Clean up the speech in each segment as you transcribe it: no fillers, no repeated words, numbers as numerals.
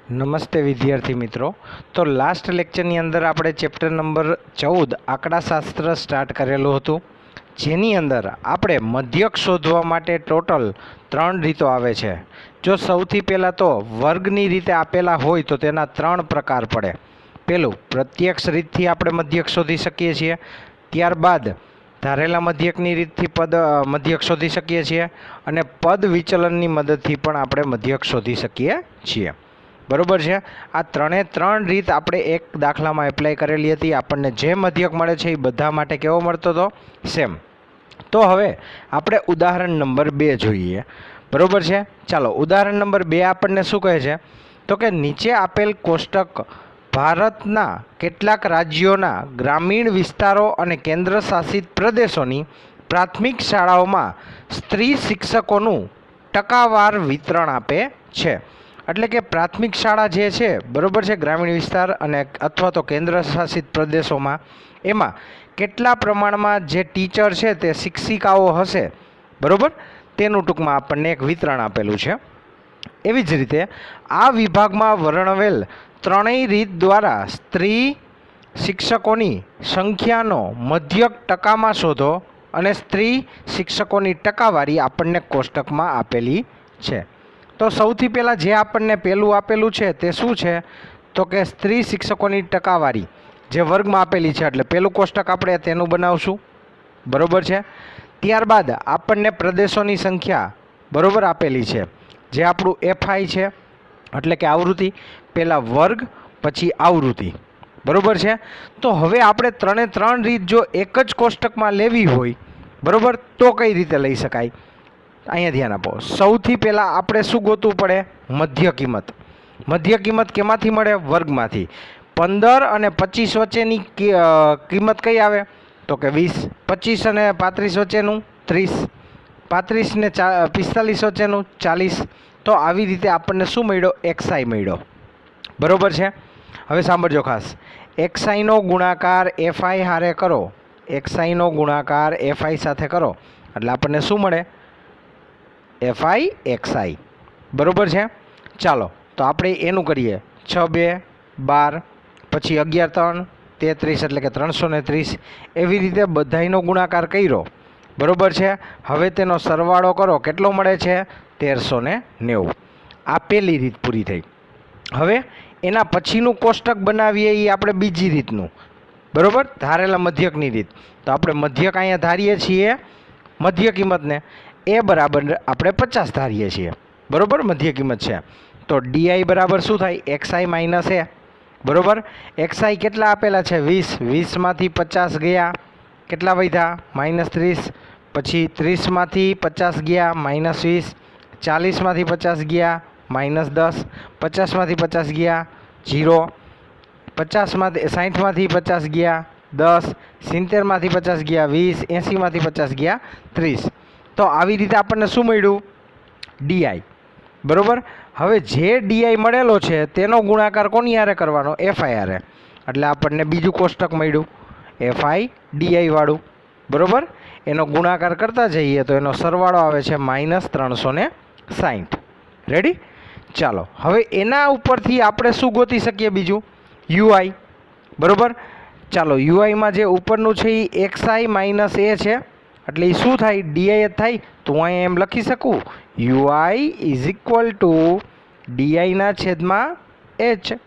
નમસ્તે વિદ્યાર્થી મિત્રો। તો લાસ્ટ લેક્ચરની અંદર આપણે ચેપ્ટર નંબર 14 આંકડાશાસ્ત્ર સ્ટાર્ટ કરેલું હતું, જેની અંદર આપણે મધ્યક શોધવા માટે ટોટલ 3 રીતો આવે છે। જો સૌથી પહેલાં તો વર્ગની રીતે આપેલા હોય તો તેના 3 પ્રકાર પડે। પહેલું પ્રત્યક્ષ રીતથી આપણે મધ્યક શોધી શકીએ છીએ, ત્યારબાદ ધારેલા મધ્યકની રીતથી મધ્યક શોધી શકીએ છીએ, અને પદ વિચલનની મદદથી પણ આપણે મધ્યક શોધી શકીએ છીએ। બરોબર છે। આ ત્રણે 3 રીત આપણે એક દાખલામાં એપ્લાય કરેલી હતી। આપણને જે મધ્યક મળે છે એ બધા માટે કેવો મળતો હતો? સેમ। તો હવે આપણે ઉદાહરણ નંબર 2 જોઈએ। બરોબર છે। ચાલો ઉદાહરણ નંબર 2 આપણને શું કહે છે? તો કે નીચે આપેલ કોષ્ટક ભારતના કેટલાક રાજ્યોના ગ્રામીણ વિસ્તારો અને કેન્દ્ર શાસિત પ્રદેશોની પ્રાથમિક શાળાઓમાં સ્ત્રી શિક્ષકોનું ટકાવાર વિતરણ આપે છે। એટલે કે પ્રાથમિક શાળા જે છે, બરોબર છે, ગ્રામીણ વિસ્તાર અને અથવા તો કેન્દ્ર શાસિત પ્રદેશોમાં, એમાં કેટલા પ્રમાણમાં જે ટીચર છે તે શિક્ષિકાઓ હશે, બરોબર, તેનું ટૂંકમાં આપણને એક વિતરણ આપેલું છે। એવી જ રીતે આ વિભાગમાં વર્ણવેલ ત્રણેય રીત દ્વારા સ્ત્રી શિક્ષકોની સંખ્યાનો મધ્યક ટકામાં શોધો, અને સ્ત્રી શિક્ષકોની ટકાવારી આપણને કોષ્ટકમાં આપેલી છે। તો સૌથી પહેલાં જે આપણને પહેલું આપેલું છે તે શું છે? તો કે સ્ત્રી શિક્ષકોની ટકાવારી જે વર્ગમાં આપેલી છે, એટલે પહેલું કોષ્ટક આપણે તેનું બનાવશું, બરોબર છે। ત્યારબાદ આપણને પ્રદેશોની સંખ્યા બરોબર આપેલી છે, જે આપણું એફઆઈ છે, એટલે કે આવૃત્તિ, પહેલાં વર્ગ પછી આવૃત્તિ, બરોબર છે। તો હવે આપણે 3 રીત જો એક જ કોષ્ટકમાં લેવી હોય, બરોબર, તો કઈ રીતે લઈ શકાય? અહીંયા ધ્યાન આપો। સૌથી પહેલાં આપણે શું ગોતવું પડે? મધ્ય કિંમત। મધ્ય કિંમત કેમાંથી મળે? વર્ગમાંથી। 15 અને 25 વચ્ચેની કિંમત કઈ આવે? તો કે 20। 25 અને 35 વચ્ચેનું 30। 35 ને 45 વચ્ચેનું 40। તો આવી રીતે આપણને શું મળ્યો? એક્સઆઈ મળ્યો, બરોબર છે। હવે સાંભળજો ખાસ, એક્સઆઈનો ગુણાકાર એફઆઈ હારે કરો, એક્સઆઈનો ગુણાકાર એફઆઈ સાથે કરો એટલે આપણને શું મળે? એફઆઈ એક્સઆઈ, બરોબર છે। ચાલો તો આપણે એનું કરીએ। 6 2 12, પછી 11 3 33, એટલે કે 330। એવી રીતે બધાયનો ગુણાકાર કર્યો, બરોબર છે। હવે તેનો સરવાળો કરો, કેટલો મળે છે? 1390। આ પહેલી રીત પૂરી થઈ। હવે એના પછીનું કોષ્ટક બનાવીએ, એ આપણે બીજી રીતનું, બરોબર, ધારેલા મધ્યકની રીત। તો આપણે મધ્યક અહીંયા ધારીએ છીએ, મધ્ય કિંમતને એ બરાબર આપણે 50 ધારીએ છીએ, બરોબર, મધ્ય કિંમત છે। તો ડીઆઈ બરાબર શું થાય? એક્સઆઈ માઇનસ એ, બરોબર। એક્સઆઈ કેટલા આપેલા છે? 20। 20માંથી 50 ગયા, કેટલા વધ્યા? -30। પછી 30માંથી 50 ગયા, -20। 40માંથી 50 ગયા, -10। 50માંથી 50 ગયા, 0। 50માંથી 60માંથી 50 ગયા, 10। 70માંથી 50 ગયા, 20। 80માંથી 50 ગયા, 30। તો આવી રીતે આપણને શું મળ્યું? ડીઆઈ, બરોબર। હવે જે ડીઆઈ મળેલો છે તેનો ગુણાકાર કોની હારે કરવાનો? એફઆઈ હારે, એટલે આપણને બીજું કોષ્ટક મળ્યું એફઆઈ ડીઆઈ વાળું, બરોબર। એનો ગુણાકાર કરતા જઈએ તો એનો સરવાળો આવે છે -360। રેડી? ચાલો હવે એના ઉપરથી આપણે શું ગોતી શકીએ? બીજું યુઆઈ, બરોબર। ચાલો યુઆઈમાં જે ઉપરનું છે એ એક્સઆઈ માઇનસ એ છે, એટલે એ શું થાય? ડીઆઈ જ થાય। તો હું અહીંયા એમ લખી શકું, યુઆઈ ઇઝ ઇક્વલ ટુ ડીઆઈના છેદમાં એચ,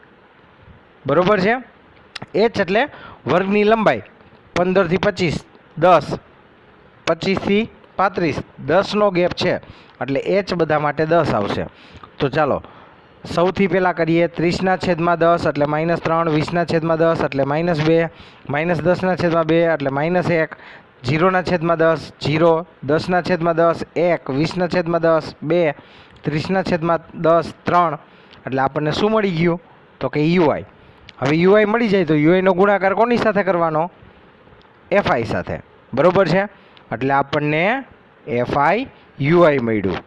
બરોબર છે। એચ એટલે વર્ગની લંબાઈ, 15 થી 25 10, 25 થી 35 10નો ગેપ છે, એટલે એચ બધા માટે 10 આવશે। તો ચાલો સૌથી પહેલાં કરીએ, 30ના છેદમાં 10 એટલે -3, 20ના છેદમાં 10 એટલે -2, -10ના છેદમાં 2 એટલે -1, 0ના છેદમાં 10 0, 10ના છેદમાં 10 1, 20ના છેદમાં 10 2, 30ના છેદમાં 10 3, એટલે આપણને શું મળી ગયું? તો કે યુઆઈ। હવે યુઆઈ મળી જાય તો યુઆઈનો ગુણાકાર કોની સાથે કરવાનો? એફઆઈ સાથે, બરોબર છે। એટલે આપણને એફઆઈ યુઆઈ મળ્યું,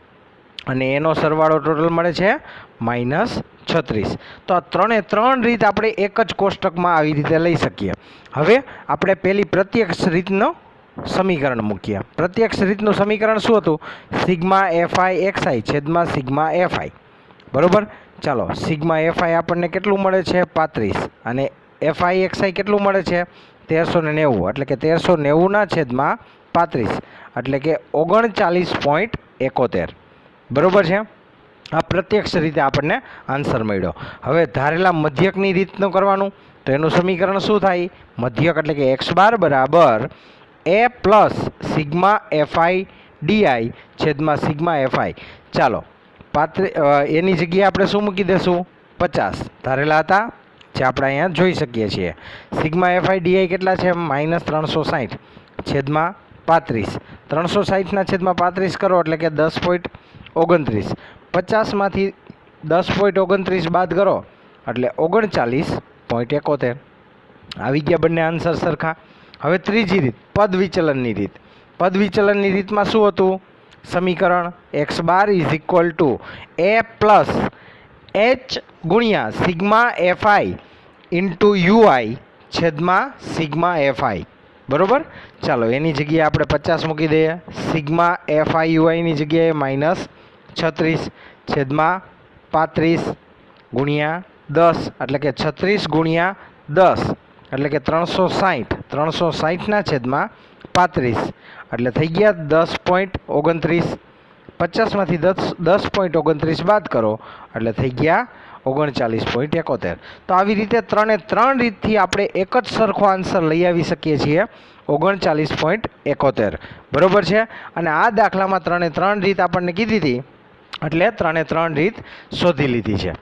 અને એનો સરવાળો ટોટલ મળે છે -36। તો આ 3 રીત આપણે એક જ કોષ્ટકમાં આવી રીતે લઈ શકીએ। હવે આપણે પહેલી પ્રત્યક્ષ રીતનો સમીકરણ મૂકીએ। પ્રત્યક્ષ રીતનું સમીકરણ શું હતું? સિગ્મા એફઆઈ એક્સઆઈ છેદમાં સિગ્મા એફઆઈ, બરોબર। ચાલો સિગ્મા એફઆઈ આપણને કેટલું મળે છે 35 અને એફઆઈ એક્સઆઈ કેટલું મળે છે 1390 એટલે કે 1390/35 એટલે કે 39.71 બરોબર છે। આ પ્રત્યક્ષ રીતે આપણને આન્સર મળ્યો। હવે ધારેલા મધ્યકની રીતનું કરવાનું તો એનું સમીકરણ શું થાય મધ્યક એટલે કે x બાર બરાબર a plus sigma f i d i છેદમાં સિગ્મા એફઆઈ। ચાલો એની જગ્યાએ આપણે શું મૂકી દેશું 50 ધારેલા હતા જે આપણે અહીંયા જોઈ શકીએ છીએ। સિગ્મા એફઆઈ ડીઆઈ કેટલા છે -360 છેદમાં 35 360 છેદમાં 35 કરો એટલે કે 10.29 50માંથી 10.29 બાદ કરો એટલે 39.71 આવી ગયા બંને આન્સર સરખા। હવે ત્રીજી રીત પદ વિચલનની રીત। પદ વિચલનની રીતમાં શું હતું સમીકરણ x bar is equal to a plus h ગુણ્યા સિગ્મા એફઆઈ ઇન્ટુ યુઆઈ છેદમાં સિગ્મા એફઆઈ બરોબર। ચાલો એની જગ્યાએ આપણે 50 મૂકી દઈએ સિગ્મા એફઆઈ યુઆઈની જગ્યાએ -36 છેદમાં 35 ગુણ્યા 10 એટલે કે 36 ગુણ્યા 10 એટલે કે 360 છેદમાં 35 એટલે થઈ ગયા 10.29 50માંથી 10.29 બાદ કરો એટલે થઈ ગયા 39.71। તો આવી રીતે 3 રીતથી આપણે એક જ સરખો આન્સર લઈ આવી શકીએ છીએ 39.71 બરોબર છે। અને આ દાખલામાં 3 રીત આપણને કીધી હતી એટલે 3 રીત શોધી લીધી છે।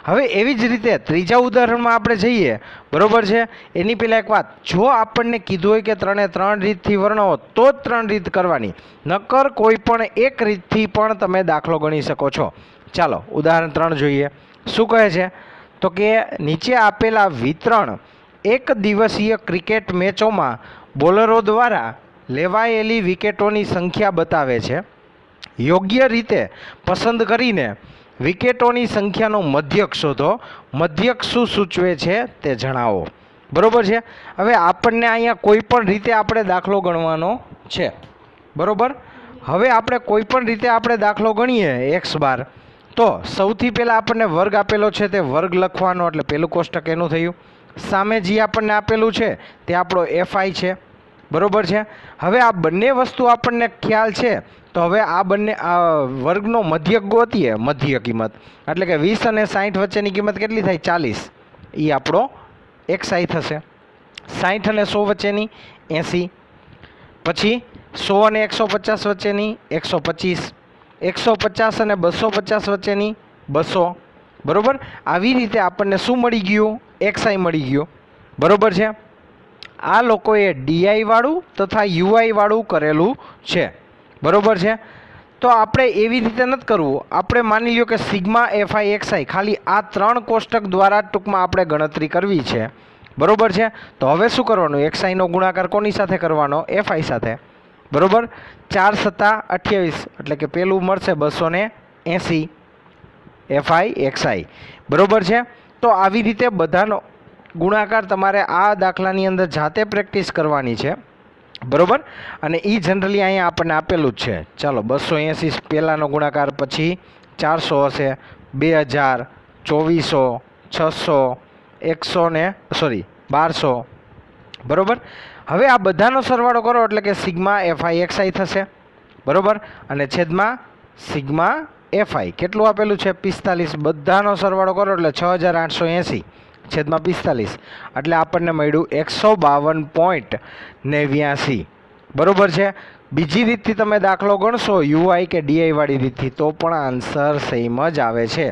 હવે એવી જ રીતે ત્રીજા ઉદાહરણમાં આપણે જઈએ બરોબર છે। એની પહેલાં એક વાત જો આપણને કીધું હોય કે 3 રીતથી વર્ણવો તો જ 3 રીત કરવાની નકર કોઈ પણ એક રીતથી પણ તમે દાખલો ગણી શકો છો। ચાલો ઉદાહરણ 3 જોઈએ શું કહે છે તો કે નીચે આપેલા વિતરણ એક દિવસીય ક્રિકેટ મેચોમાં બોલરો દ્વારા લેવાયેલી વિકેટોની સંખ્યા બતાવે છે। યોગ્ય રીતે પસંદ કરીને વિકેટોની સંખ્યાનો મધ્યક શોધો। મધ્યક શું સૂચવે છે તે જણાવો બરોબર છે। હવે આપણને અહીંયા કોઈ પણ રીતે આપણે દાખલો ગણવાનો છે બરોબર। હવે આપણે કોઈ પણ રીતે આપણે દાખલો ગણીએ x બાર તો સૌથી પહેલાં આપણને વર્ગ આપેલો છે તે વર્ગ લખવાનો એટલે પહેલું કોષ્ટક એનું થયું। સામે જે આપણને આપેલું છે તે આપણો એફઆઈ છે બરોબર છે। હવે આ બંને વસ્તુ આપણને ખ્યાલ છે તો હવે આ બંને વર્ગનો મધ્યક ગોતીએ મધ્ય કિંમત એટલે કે 20 અને 60 વચ્ચેની કિંમત કેટલી થાય 40 એ આપણો એક્સઆઈ થશે। 60 અને 100 વચ્ચેની 80 પછી 100 અને 150 વચ્ચેની 125 150 અને 250 વચ્ચેની 200 બરોબર। આવી રીતે આપણને શું મળી ગયું એક્સઆઈ મળી ગયું બરોબર છે। આ લોકોએ ડીઆઈ વાળું તથા યુઆઈ વાળું કરેલું છે બરોબર છે। તો આપણે એવી રીતે નથી કરવું આપણે માની લ્યો કે સિગ્મા એફઆઈ એક્સઆઈ ખાલી આ 3 કોષ્ટક દ્વારા ટૂંકમાં આપણે ગણતરી કરવી છે બરોબર છે। તો હવે શું કરવાનું એક્સઆઈનો ગુણાકાર કોની સાથે કરવાનો એફઆઈ સાથે બરોબર। 4 × 7 = 28 એટલે કે પેલું મળશે 280 એફઆઈ એક્સઆઈ બરોબર છે। તો આવી રીતે બધાનો ગુણાકાર તમારે આ દાખલાની અંદર જાતે પ્રેક્ટિસ કરવાની છે બરોબર। અને એ જનરલી અહીંયા આપણને આપેલું જ છે। ચાલો 280 પહેલાંનો ગુણાકાર પછી 400 હશે 2000 2400 600 1200 બરોબર। હવે આ બધાનો સરવાળો કરો એટલે કે સિગ્મા એફઆઈ એક્સઆઈ થશે બરોબર। અને છેદમાં સિગ્મા એફઆઈ કેટલું આપેલું છે 45 બધાનો સરવાળો કરો એટલે 6880 છેદમાં 45 એટલે આપણને મળ્યું 152.89 બરોબર છે। બીજી રીતથી તમે દાખલો ગણશો યુઆઈ કે ડીઆઈ વાળી રીતથી તો પણ આન્સર સેમ જ આવે છે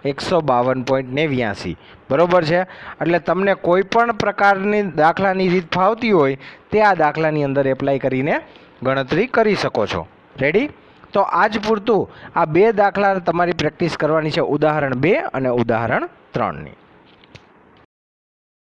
152.89 બરોબર છે। એટલે તમને કોઈ પણ પ્રકારની દાખલાની રીત ફાવતી હોય તે આ દાખલાની અંદર એપ્લાય કરીને ગણતરી કરી શકો છો રેડી। તો આજ પૂરતું આ 2 દાખલા તમારી પ્રેક્ટિસ કરવાની છે ઉદાહરણ 2 અને ઉદાહરણ 3ની।